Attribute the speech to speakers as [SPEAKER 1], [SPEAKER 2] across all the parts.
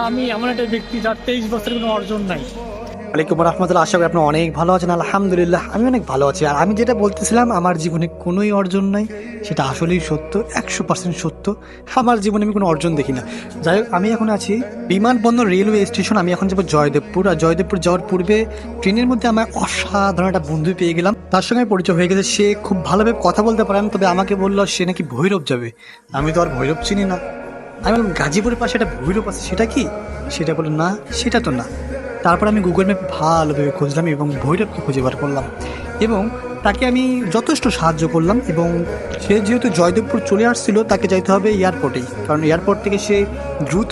[SPEAKER 1] আমি এমন একটা ব্যক্তি যার 23 বছরের কোনো অর্জন নাই।
[SPEAKER 2] ওয়ালাইকুম রহমতুল্লাহ। আশা করি আপনি অনেক ভালো আছেন। আলহামদুলিল্লাহ আমি অনেক ভালো আছি। আর আমি যেটা বলতেছিলাম, আমার জীবনে কোনোই অর্জন নাই, সেটা আসলেই সত্য, 100% সত্য। আমার জীবনে আমি কোনো অর্জন দেখি না। যাই হোক, আমি এখন আছি বিমানবন্দর রেলওয়ে স্টেশন। আমি এখন যাবো জয়দেবপুর। আর জয়দেবপুর যাওয়ার পূর্বে ট্রেনের মধ্যে আমার অসাধারণ একটা বন্ধু পেয়ে গেলাম। তার সঙ্গে পরিচয় হয়ে গেছে। সে খুব ভালোভাবে কথা বলতে পারেন, তবে আমাকে বললো সে নাকি ভৈরব যাবে। আমি তো আর ভৈরব চিনি না। আমি বললাম গাজীপুরের পাশে একটা ভৈরব আছে, সেটা কি? সেটা বললো না, সেটা তো না। তারপর আমি গুগল ম্যাপে ভালোভাবে খুঁজলাম এবং ভৈরবকে খুঁজে বার করলাম এবং তাকে আমি যথেষ্ট সাহায্য করলাম। এবং সে যেহেতু জয়দেবপুর চলে আসছিল, তাকে যাইতে হবে এয়ারপোর্টেই, কারণ এয়ারপোর্ট থেকে সে দ্রুত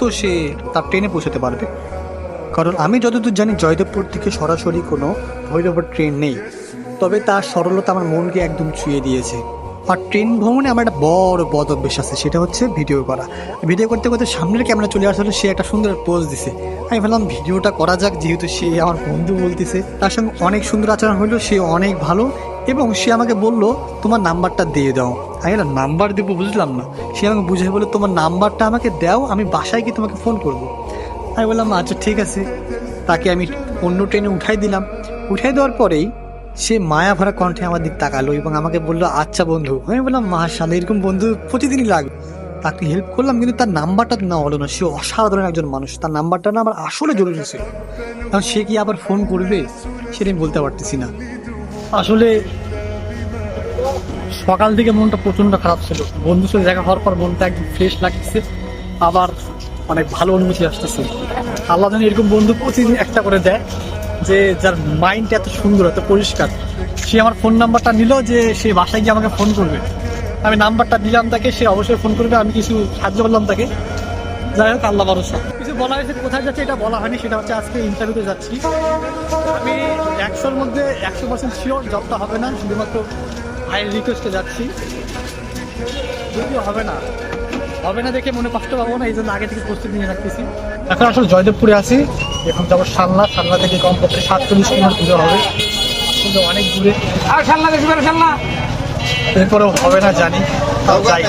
[SPEAKER 2] তার ট্রেনে পৌঁছাতে পারবে। কারণ আমি যতদূর জানি জয়দেবপুর থেকে সরাসরি কোনো ভৈরবের ট্রেন নেই। তবে তার সরলতা আমার মনকে একদম ছুঁয়ে দিয়েছে। আর ট্রেন ভ্রমণে আমার একটা বড় বদ অভ্যেস আছে, সেটা হচ্ছে ভিডিও করা। ভিডিও করতে করতে সামনের ক্যামেরা চলে আসলে সে একটা সুন্দর পোজ দিছে। আমি ভাবলাম ভিডিওটা করা যাক, যেহেতু সে আমার বন্ধু বলতেছে। তার সঙ্গে অনেক সুন্দর আচরণ হলো, সে অনেক ভালো। এবং সে আমাকে বললো তোমার নাম্বারটা দিয়ে দাও। আমি বললাম নাম্বার দেবো, বুঝলাম না। সে আমাকে বুঝে বললো তোমার নাম্বারটা আমাকে দাও, আমি বাসায় গিয়ে তোমাকে ফোন করবো। আমি বললাম আচ্ছা ঠিক আছে। তাকে আমি অন্য ট্রেনে উঠাই দিলাম। উঠাই দেওয়ার পরেই সে মায়া ভরা কণ্ঠে আমার দিক তাকালো এবং আমাকে বললো আচ্ছা বন্ধু। আমি বললাম মাশাআল্লাহ, এরকম বন্ধু প্রতিদিনই লাগবে। তাকে হেল্প করলাম, কিন্তু তার নাম্বারটা না হলো না। সে অসাধারণ একজন মানুষ, তার নাম্বারটা না আমার আসলে জরুরি ছিল। কারণ সে কি আবার ফোন করবে সেটা আমি বলতে পারতেছি না।
[SPEAKER 1] আসলে সকাল থেকে মনটা প্রচন্ড খারাপ ছিল, বন্ধুর সাথে দেখা হওয়ার পর মনটা একদম ফ্রেশ লাগতেছে, আবার অনেক ভালো অনুভূতি আসতেছে। আল্লাহ যেন এরকম বন্ধু প্রতিদিন একটা করে দেয়, যে যার মাইন্ড এত সুন্দর, এত পরিষ্কার। সে আমার ফোন নাম্বারটা নিল, যে সে বাসায় গিয়ে আমাকে ফোন করবে। আমি নাম্বারটা দিলাম তাকে, সে অবশ্যই ফোন করবে। আমি কিছু সাহায্য করলাম তাকে। যাই হোক, আল্লাহ ভরসা। কিছু বলা হয়েছে, কোথায় যাচ্ছে এটা বলা হয়নি। সেটা হচ্ছে আজকে ইন্টারভিউতে যাচ্ছি। আমি 100-র মধ্যে 100% শিওর জবটা হবে না, শুধুমাত্র ভাইয়ের রিকোয়েস্টে যাচ্ছি। যদিও হবে না দেখে মনে কষ্ট পাবো না, এই জন্য আগে থেকে প্রস্তুতি নিয়ে রাখতেছি। এখন আসলে জয়দেবপুরে আছি, এখন যাবো সালনা থেকে কমপক্ষে 47 কিলোমিটার দূরে হবে, কিন্তু অনেক দূরে। এরপরেও হবে না জানি, তাও যাই।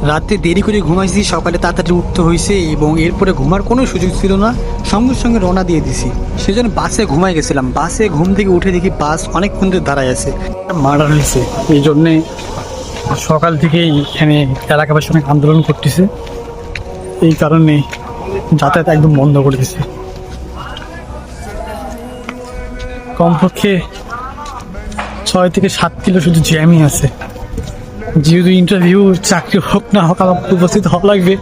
[SPEAKER 2] রাতে দেরি করে ঘুমাইছি, সকালে তাড়াতাড়ি উঠতে হয়েছে এবং এরপরে ঘুমার কোনো সুযোগ ছিল না। সঙ্গে সঙ্গে রওনা দিয়ে দিছি। সেজন্য বাসে ঘুমাই গেছিলাম। বাসে ঘুম থেকে উঠে দেখি বাস অনেকক্ষণ ধরে দাঁড়ায় আছে।
[SPEAKER 1] মার্ডার হয়েছে, এই জন্যে সকাল থেকেই এখানে এলাকাবাসী অনেক আন্দোলন করতেছে। এই কারণে যাতায়াত একদম বন্ধ করে দিচ্ছে। কমপক্ষে 6 থেকে 7 কিলো শুধু জ্যামই আছে। যেহেতু ইন্টারভিউ, চাকরি হোক না হোক আমার উপস্থিত হওয়া লাগবে,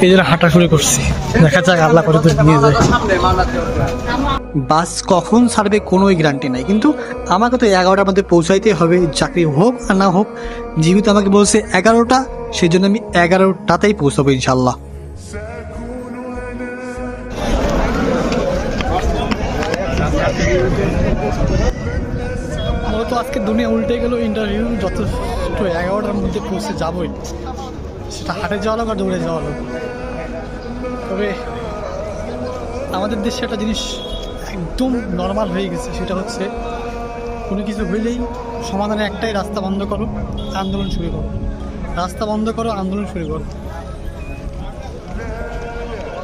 [SPEAKER 1] এই জন্য হাঁটা শুরু করছি। দেখা যাক আল্লাহ করে তো নিয়ে যায়।
[SPEAKER 2] বাস কখন ছাড়বে কোনোই গ্যারান্টি নাই, কিন্তু আমাকে তো 11টার মধ্যে পৌঁছাইতে হবে, চাকরি হোক আর না হোক। যেহেতু আমাকে বলছে 11টা, সেই জন্য আমি 11টাতেই পৌঁছাবো ইনশাল্লাহ।
[SPEAKER 1] মূলত আজকে দুনিয়া উল্টে গেল। ইন্টারভিউ যথেষ্ট 11টার মধ্যে পৌঁছে যাবই, সেটা হাটে যাওয়া হোক আর দৌড়ে যাওয়া হোক। তবে আমাদের দেশে একটা জিনিস একদম নর্মাল হয়ে গেছে, সেটা হচ্ছে কোনো কিছু হইলেই সমাধানে একটাই, রাস্তা বন্ধ করো, আন্দোলন শুরু করো। রাস্তা বন্ধ করো, আন্দোলন শুরু করো।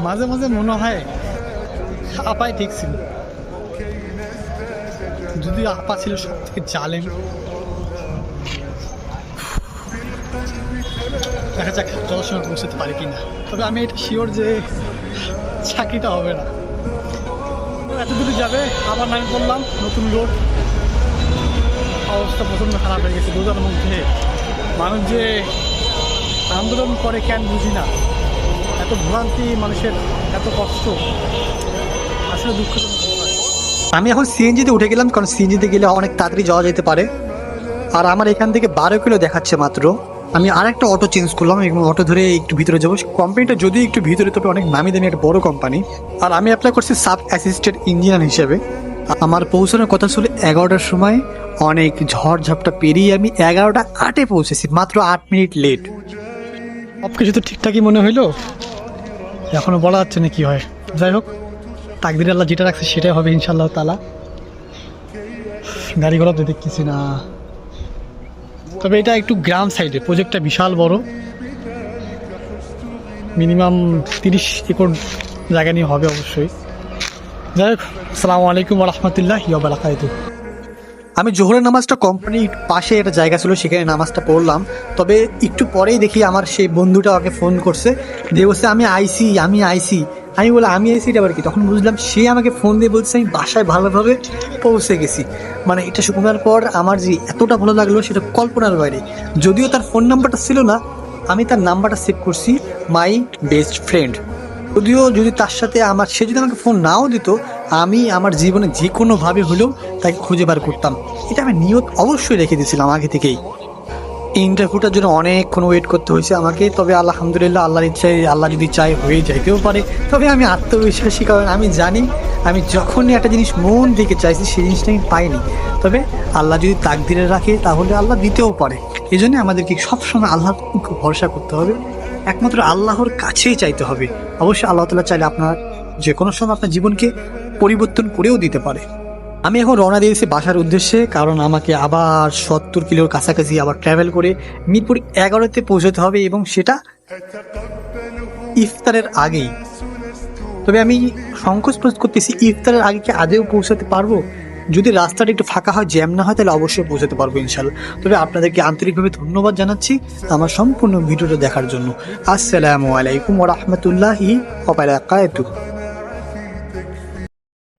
[SPEAKER 1] মাঝে মাঝে মনে হয় আপাই ঠিক ছিল। যদি আপা ছিল সব থেকে জালেম। দেখা যাক যথাসময় পৌঁছতে পারি কিনা। তবে আমি এটা শিওর যে চাকরিটা হবে না। এত দূরে যাবে, আবার নামে পড়লাম নতুন রোড। অবস্থা প্রচণ্ড খারাপ হয়ে গেছে। রোজার মধ্যে মানুষ যে আন্দোলন করে কেন বুঝি না। এত ভ্রান্তি মানুষের, এত কষ্ট, আসলে দুঃখজনক।
[SPEAKER 2] আমি এখন সিএনজিতে উঠে গেলাম, কারণ সিএনজিতে গেলে অনেক তাড়াতাড়ি যাওয়া যেতে পারে। আর আমার এখান থেকে 12 কিলো দেখাচ্ছে মাত্র। আমি আরেকটা অটো চেঞ্জ করলাম এবং অটো ধরে একটু ভিতরে যাবো। কোম্পানিটা যদি একটু ভিতরে, তবে অনেক নামি দামি একটা বড় কোম্পানি। আর আমি অ্যাপ্লাই করছি সাব অ্যাসিস্ট্যান্ট ইঞ্জিনিয়ার হিসেবে। আমার পৌঁছানোর কথা ছিল 11টার সময়। অনেক ঝড়ঝাপটা পেরিয়ে আমি 11টা 8-এ পৌঁছেছি, মাত্র 8 মিনিট লেট।
[SPEAKER 1] সব কিছু তো ঠিকঠাকই মনে হইলো, এখনো বলা যাচ্ছে না কি হয়। যাই হোক, তাকদির আল্লাহ যেটা রাখছে সেটাই হবে ইনশাআল্লাহ তাআলা। গাড়ি ঘোড়া তো দেখতেছি না। তবে এটা একটু গ্রাম সাইডে, প্রজেক্টটা বিশাল বড়। মিনিমাম 30 একর জায়গা নিয়ে হবে অবশ্যই। যাই হোক, আসসালামু আলাইকুম ওয়া রাহমাতুল্লাহি ওয়া বারাকাতুহু।
[SPEAKER 2] আমি জোহরের নামাজটা কোম্পানির পাশে একটা জায়গা ছিল, সেখানে নামাজটা পড়লাম। তবে একটু পরেই দেখি আমার সেই বন্ধুটা আমাকে ফোন করছে, দিয়ে বলছে আমি আইসি। আমি বলে আমি আইসি এটা আবার কি? তখন বুঝলাম সে আমাকে ফোন দিয়ে বলছে আমি বাসায় ভালোভাবে পৌঁছে গেছি। মানে এটা শোনার পর আমার যে এতটা ভালো লাগলো সেটা কল্পনার বাইরে। যদিও তার ফোন নাম্বারটা ছিল না, আমি তার নাম্বারটা সেভ করছি মাই বেস্ট ফ্রেন্ড। যদিও যদি তার সাথে সে যদি আমাকে ফোন নাও দিত, আমি আমার জীবনে যে কোনোভাবে হলেও তাকে খুঁজে বার করতাম। এটা আমি নিয়ত অবশ্যই রেখে দিয়েছিলাম আগে থেকেই। এই ইন্টারভিউটার জন্য অনেকক্ষণ ওয়েট করতে হয়েছে আমাকে। তবে আলহামদুলিল্লাহ, আল্লাহর ইচ্ছায়, আল্লাহ যদি চায় হয়ে যাইতেও পারে। তবে আমি আত্মবিশ্বাসী, কারণ আমি জানি আমি যখনই একটা জিনিস মন থেকে চাইছি সেই জিনিসটা আমি পাইনি। তবে আল্লাহ যদি তাকদিরে রাখে তাহলে আল্লাহ দিতেও পারে। এই জন্য আমাদেরকে সবসময় আল্লাহর উপর ভরসা করতে হবে, একমাত্র আল্লাহর কাছেই চাইতে হবে। অবশ্যই আল্লাহ তাআলা চাইলে আপনার যে কোনো সময় আপনার জীবনকে পরিবর্তন করেও দিতে পারে। আমি এখন রওনা দিয়েছি বাসার উদ্দেশ্যে, কারণ আমাকে আবার 70 কিলোর কাছাকাছি আবার ট্রাভেল করে মিরপুর 11-তে পৌঁছতে হবে, এবং সেটা ইফতারের আগেই। তবে আমি সংকোচ বোধ করতেছি ইফতারের আগে কি আদেও পৌঁছাতে পারবো। যদি রাস্তাটা একটু ফাঁকা হয়, জ্যাম না হয়, তাহলে অবশ্যই পৌঁছাতে পারবো ইনশাল্লাহ। তবে আপনাদেরকে আন্তরিকভাবে ধন্যবাদ জানাচ্ছি আমার সম্পূর্ণ ভিডিওটা দেখার জন্য। আসসালামু আলাইকুম ওয়া রাহমাতুল্লাহি ওয়া বারাকাতুহু।